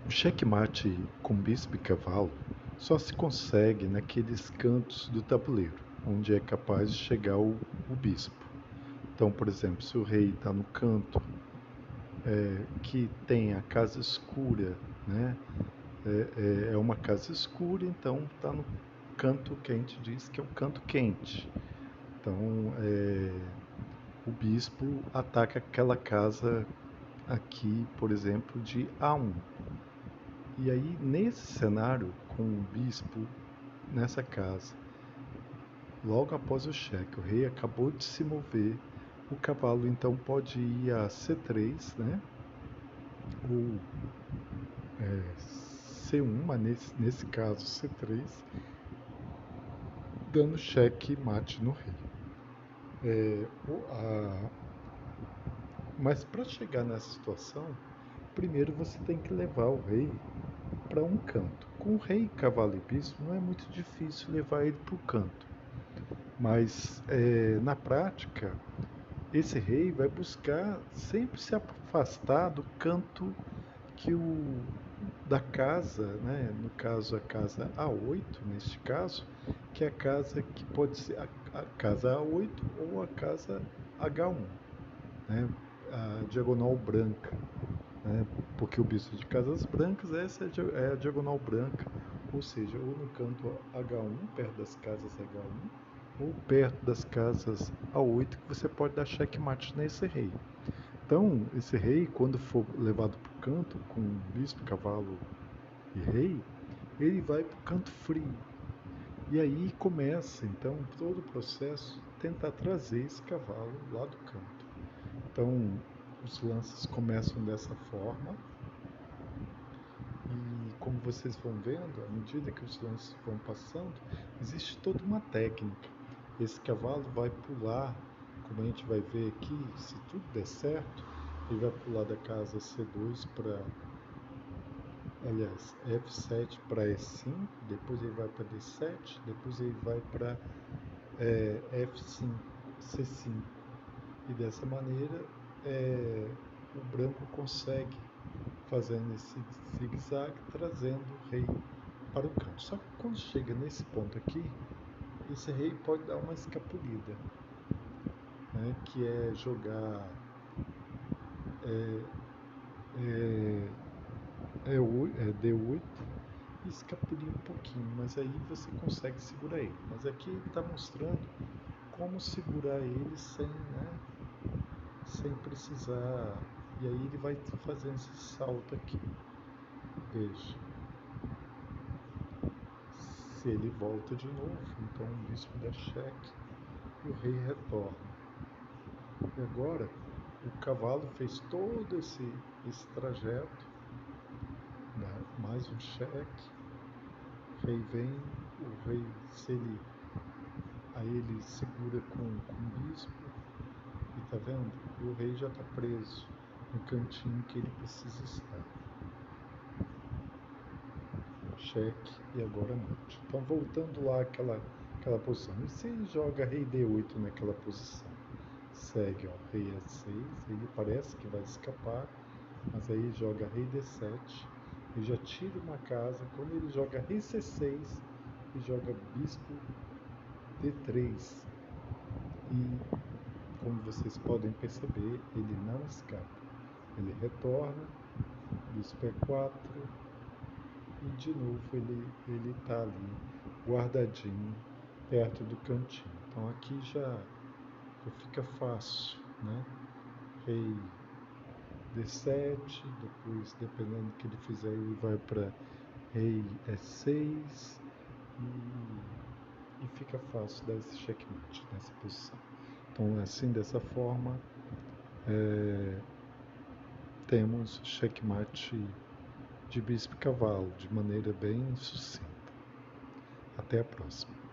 O xeque-mate com bispo e cavalo só se consegue naqueles cantos do tabuleiro, onde é capaz de chegar o bispo. Então, por exemplo, se o rei está no canto que tem a casa escura, né? É uma casa escura, então está no canto que a gente diz que é o canto quente. Então, o bispo ataca aquela casa aqui, por exemplo, de A1. E aí, nesse cenário, com o bispo nessa casa, logo após o cheque, o rei acabou de se mover, o cavalo então pode ir a C3, né? Ou C1, mas nesse caso C3, dando cheque mate no rei. Mas para chegar nessa situação, primeiro você tem que levar o rei para um canto. Com o rei, cavalo e bispo não é muito difícil levar ele para o canto. Mas na prática, esse rei vai buscar sempre se afastar do canto que da casa, né? No caso a casa A8, neste caso, que é a casa que pode ser a casa A8 ou a casa H1, né? A diagonal branca, né? Porque o bispo de casas brancas, essa é a diagonal branca, ou seja, ou no canto H1, perto das casas H1, ou perto das casas A8, que você pode dar checkmate nesse rei. Então, esse rei, quando for levado para o canto, com bispo, cavalo e rei, ele vai para o canto frio. E aí começa, então, todo o processo tentar trazer esse cavalo lá do canto. Então, os lances começam dessa forma, e como vocês vão vendo, à medida que os lances vão passando, existe toda uma técnica. Esse cavalo vai pular, como a gente vai ver aqui, se tudo der certo, ele vai pular da casa C2 para, aliás, F7 para E5, depois ele vai para D7, depois ele vai para F5, C5. E dessa maneira o branco consegue fazendo esse zigue-zague, trazendo o rei para o canto. Só que quando chega nesse ponto aqui, esse rei pode dar uma escapulida, né, que é jogar é, D8 e escapulir um pouquinho, mas aí você consegue segurar ele. Mas aqui ele está mostrando como segurar ele sem precisar. E aí ele vai fazendo esse salto aqui. Veja. Se ele volta de novo, então o bispo dá cheque e o rei retorna. E agora o cavalo fez todo esse trajeto, né? Mais um cheque, o rei vem, o rei, se ele, aí ele segura com o bispo, e tá vendo? E o rei já está preso no cantinho que ele precisa estar. Cheque e agora mate. Então voltando lá aquela posição. E se ele joga rei D8 naquela posição? Segue, ó, rei E6, ele parece que vai escapar, mas aí joga rei D7 e já tira uma casa. Quando ele joga rei C6 e joga bispo D3, e como vocês podem perceber, ele não escapa. Ele retorna, bispo E4 e de novo ele está ali guardadinho perto do cantinho. Então aqui já fica fácil, né? Rei D7, depois, dependendo do que ele fizer, ele vai para rei E6 e fica fácil dar esse checkmate nessa posição. Então, assim, dessa forma, temos checkmate de bispo e cavalo, de maneira bem sucinta. Até a próxima.